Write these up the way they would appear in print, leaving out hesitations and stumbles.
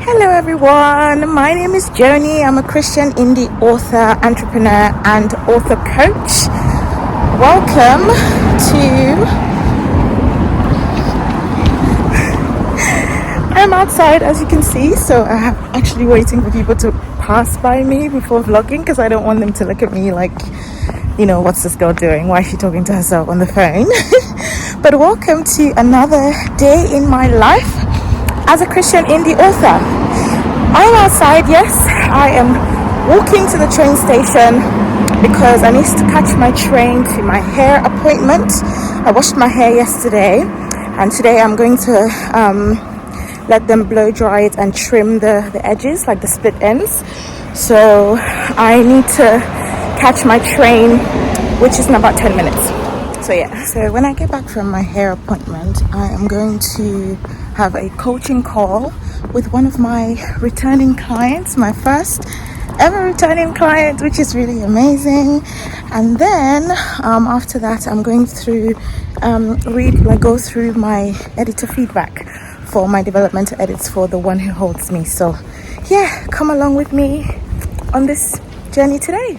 Hello everyone, my name is Joni. I'm a Christian indie author, entrepreneur and author coach. Welcome to... I'm outside as you can see, so I'm actually waiting for people to pass by me before vlogging because I don't want them to look at me like, what's this girl doing? Why is she talking to herself on the phone? But welcome to another day in my life as a Christian indie author. I'm outside, yes. I am walking to the train station because I need to catch my train to my hair appointment. I washed my hair yesterday and today I'm going to let them blow dry it and trim the edges, like the split ends. So I need to catch my train, which is in about 10 minutes. So when I get back from my hair appointment, I am going to have a coaching call with one of my returning clients, my first ever returning client, which is really amazing. And then after that, I'm going through go through my editor feedback for my developmental edits for The One Who Holds Me. So yeah, come along with me on this journey today.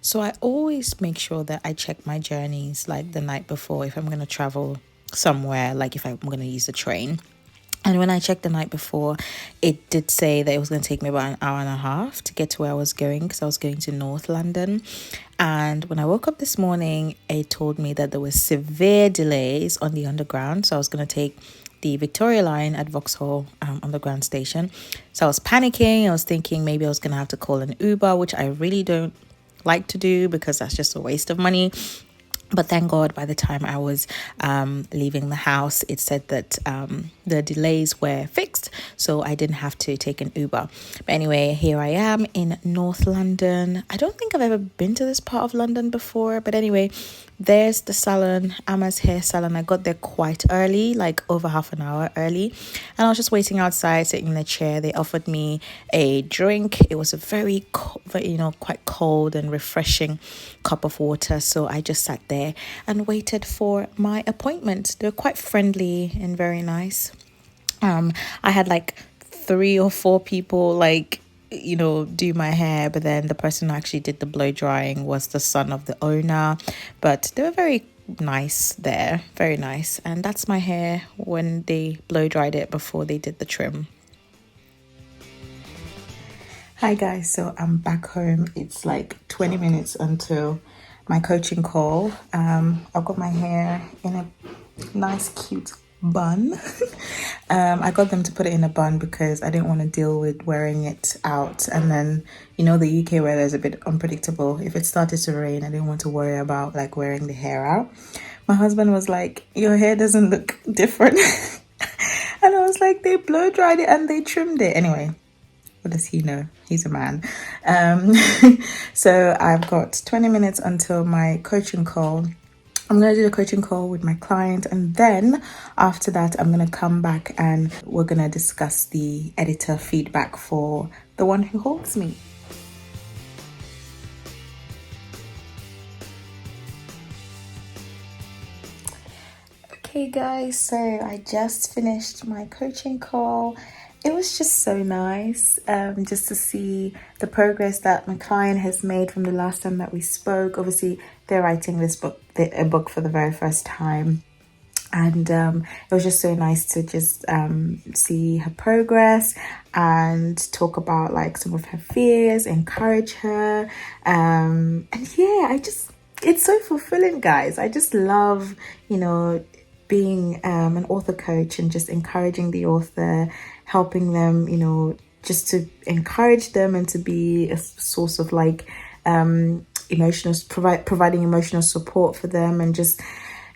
So I always make sure that I check my journeys like the night before if I'm going to travel somewhere, like if I'm going to use the train. And when I checked the night before, it did say that it was going to take me about an hour and a half to get to where I was going because I was going to North London. And when I woke up this morning, it told me that there were severe delays on the underground. So I was going to take the Victoria line at Vauxhall underground station. So I was panicking. I was thinking maybe I was going to have to call an Uber, which I really don't like to do because that's just a waste of money. But thank God, by the time I was leaving the house, it said that the delays were fixed, so I didn't have to take an Uber. But anyway, here I am in North London. I don't think I've ever been to this part of London before, but anyway, there's the salon, Emma's hair salon. I got there quite early, like over half an hour early, and I was just waiting outside, sitting in a chair. They offered me a drink. It was a very, quite cold and refreshing cup of water, so I just sat there and waited for my appointment. They were quite friendly and very nice. I had like 3 or 4 people do my hair, but then the person who actually did the blow drying was the son of the owner. But they were very nice there, very nice. And that's my hair when they blow dried it before they did the trim. Hi guys, so I'm back home. It's like 20 minutes until my coaching call. I've got my hair in a nice cute bun. I got them to put it in a bun because I didn't want to deal with wearing it out, and then the UK weather is a bit unpredictable. If it started to rain, I didn't want to worry about like wearing the hair out. My husband was like, your hair doesn't look different. And I was like, they blow dried it and they trimmed it. Anyway, what does he know? He's a man. So I've got 20 minutes until my coaching call. I'm going to do the coaching call with my client, and then after that I'm going to come back and we're going to discuss the editor feedback for The One Who Holds Me. Okay guys, so I just finished my coaching call. It was just so nice just to see the progress that my client has made from the last time that we spoke. Obviously, they're writing this book, a book for the very first time. And it was just so nice to just see her progress and talk about like some of her fears, encourage her. And yeah, it's so fulfilling, guys. I just love, being an author coach and just encouraging the author, helping them, just to encourage them and to be a source of like providing emotional support for them, and just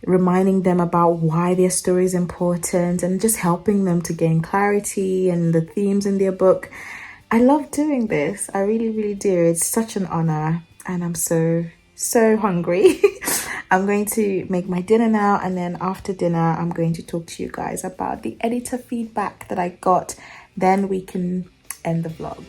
reminding them about why their story is important, and just helping them to gain clarity and the themes in their book. I love doing this. I really, really do. It's such an honor, and I'm so hungry. I'm going to make my dinner now, and then after dinner I'm going to talk to you guys about the editor feedback that I got. Then we can end the vlog.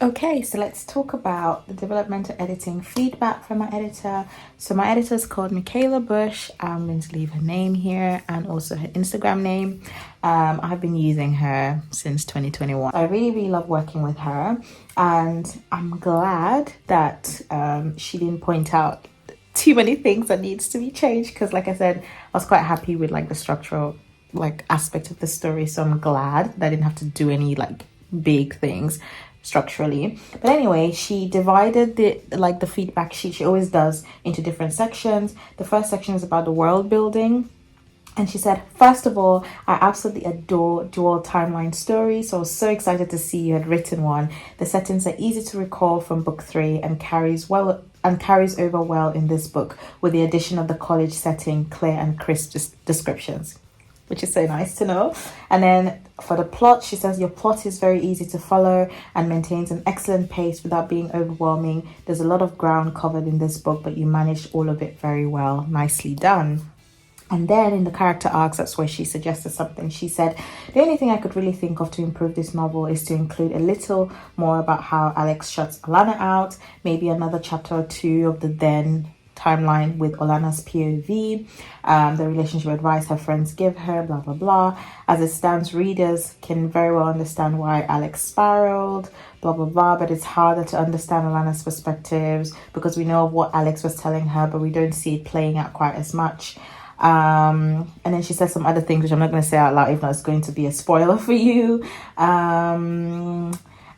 Okay, so let's talk about the developmental editing feedback from my editor. So my editor is called Michaela Bush. I'm going to leave her name here and also her Instagram name. I've been using her since 2021. I really, really love working with her, and I'm glad that she didn't point out too many things that needs to be changed, because like I said, I was quite happy with like the structural like aspect of the story. So I'm glad that I didn't have to do any like big things structurally. But anyway, she divided the feedback sheet, she always does, into different sections. The first section is about the world building. And she said, first of all, I absolutely adore dual timeline stories. So I was so excited to see you had written one. The settings are easy to recall from book 3 and carries over well in this book, with the addition of the college setting, clear and crisp descriptions, which is so nice to know. And then for the plot, she says, your plot is very easy to follow and maintains an excellent pace without being overwhelming. There's a lot of ground covered in this book, but you managed all of it very well. Nicely done. And then in the character arcs, that's where she suggested something. She said, the only thing I could really think of to improve this novel is to include a little more about how Alex shuts Alana out, maybe another chapter or two of the then timeline with Olana's POV, the relationship advice her friends give her, blah, blah, blah. As it stands, readers can very well understand why Alex spiraled, blah, blah, blah, but it's harder to understand Olana's perspectives because we know of what Alex was telling her, but we don't see it playing out quite as much. And then she says some other things, which I'm not going to say out loud, if not it's going to be a spoiler for you.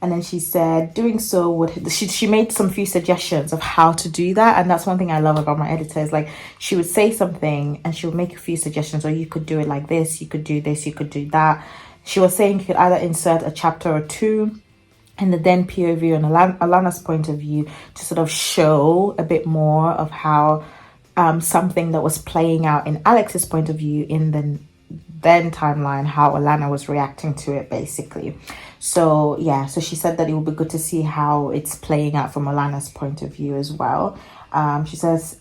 And then she said, doing so would, she made some few suggestions of how to do that. And that's one thing I love about my editor, is like, she would say something and she would make a few suggestions, or you could do it like this, you could do this, you could do that. She was saying you could either insert a chapter or two in the then POV on Alana's point of view to sort of show a bit more of how something that was playing out in Alex's point of view in the then timeline, how Alana was reacting to it, basically. So yeah, so she said that it would be good to see how it's playing out from Alana's point of view as well. She says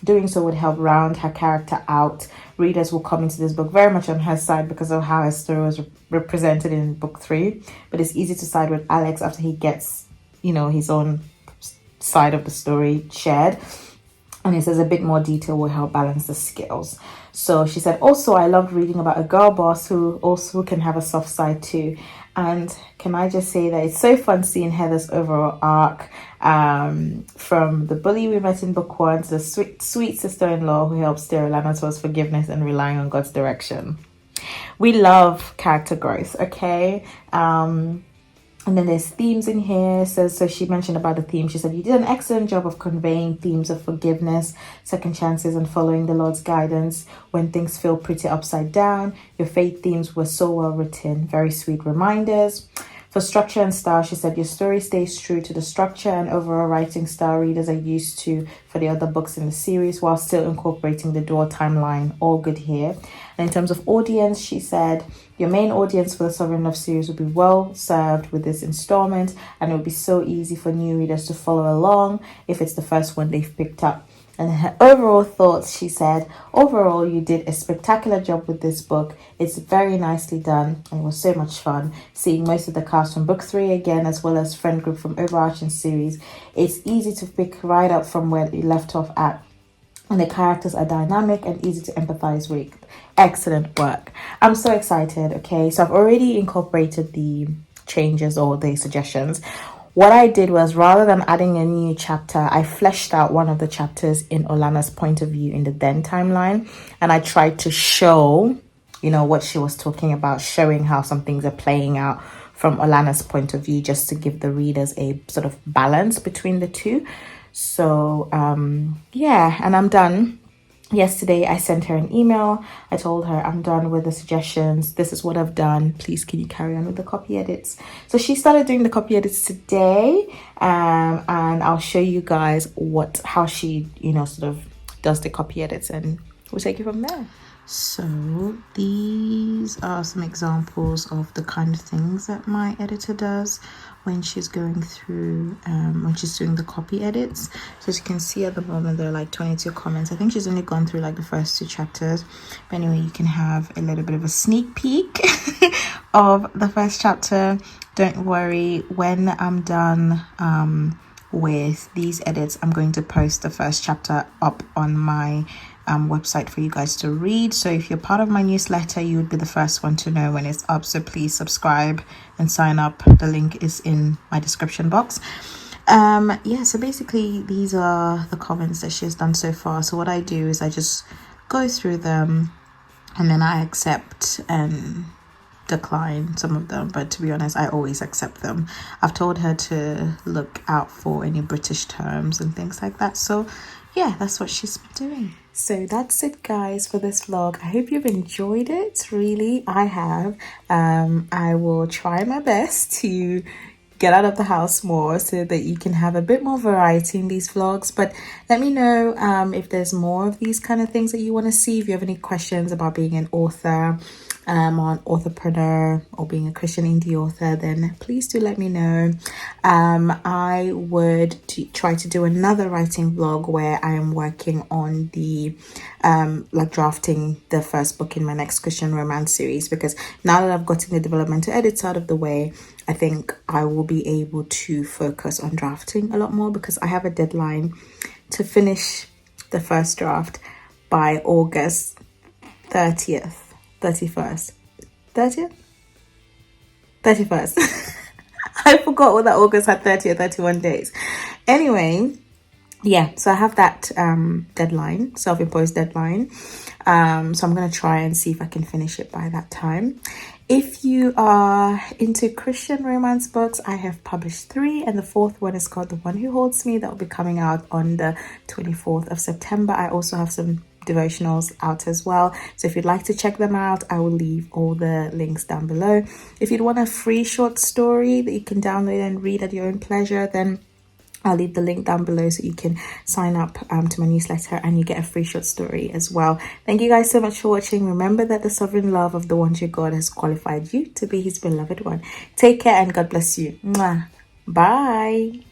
doing so would help round her character out. Readers will come into this book very much on her side because of how her story was represented in book 3, but it's easy to side with Alex after he gets, his own side of the story shared. And it says a bit more detail will help balance the scales. So she said, also, I loved reading about a girl boss who can have a soft side too. And can I just say that it's so fun seeing Heather's overall arc, from the bully we met in book 1 to the sweet sister-in-law who helps steer Alana towards forgiveness and relying on God's direction. We love character growth, okay? And then there's themes in here. So she mentioned about the theme. She said, you did an excellent job of conveying themes of forgiveness, second chances, and following the Lord's guidance when things feel pretty upside down. Your faith themes were so well written. Very sweet reminders. For structure and style, she said, your story stays true to the structure and overall writing style readers are used to for the other books in the series, while still incorporating the dual timeline. All good here. And in terms of audience, she said, your main audience for the Sovereign Love series will be well served with this installment, and it will be so easy for new readers to follow along if it's the first one they've picked up. And her overall thoughts, she said, overall, you did a spectacular job with this book. It's very nicely done, and it was so much fun seeing most of the cast from book 3 again, as well as friend group from overarching series. It's easy to pick right up from where you left off at, and the characters are dynamic and easy to empathize with. Excellent work. I'm so excited. Okay, so I've already incorporated the changes or the suggestions. What I did was, rather than adding a new chapter, I fleshed out one of the chapters in Olana's point of view in the then timeline, and I tried to show, what she was talking about, showing how some things are playing out from Olana's point of view, just to give the readers a sort of balance between the two. So yeah, and I'm done. Yesterday, I sent her an email. I told her I'm done with the suggestions. This is what I've done. Please, can you carry on with the copy edits? So she started doing the copy edits today, and I'll show you guys how she, sort of does the copy edits, and we'll take it from there. So these are some examples of the kind of things that my editor does. when she's going through when she's doing the copy edits. So as you can see at the moment, there are like 22 comments. I think she's only gone through like the first 2 chapters, but anyway, you can have a little bit of a sneak peek of the first chapter. Don't worry, when I'm done with these edits, I'm going to post the first chapter up on my website for you guys to read. So if you're part of my newsletter, you would be the first one to know when it's up, so please subscribe and sign up. The link is in my description box. Yeah, so basically these are the comments that she has done so far. So what I do is I just go through them and then I accept and decline some of them, but to be honest, I always accept them. I've told her to look out for any British terms and things like that, so yeah, that's what she's been doing. So that's it, guys, for this vlog. I hope you've enjoyed it. Really, I have. I will try my best to get out of the house more so that you can have a bit more variety in these vlogs. But let me know if there's more of these kind of things that you want to see. If you have any questions about being an author or an authorpreneur or being a Christian indie author, then please do let me know. I would try to do another writing vlog where I am working on the like drafting the first book in my next Christian romance series, because now that I've gotten the developmental edits out of the way, I think I will be able to focus on drafting a lot more, because I have a deadline to finish the first draft by August 30th. 31st. I forgot what that August had 30 or 31 days. Anyway, yeah, so I have that deadline, self-imposed deadline. So I'm going to try and see if I can finish it by that time. If you are into Christian romance books, I have published 3, and the 4th one is called The One Who Holds Me. That will be coming out on the 24th of September. I also have some devotionals out as well, so if you'd like to check them out, I will leave all the links down below. If you'd want a free short story that you can download and read at your own pleasure, then I'll leave the link down below so you can sign up to my newsletter and you get a free short story as well. Thank you guys so much for watching. Remember that the sovereign love of the one true God has qualified you to be his beloved one. Take care and God bless you. Mwah. Bye.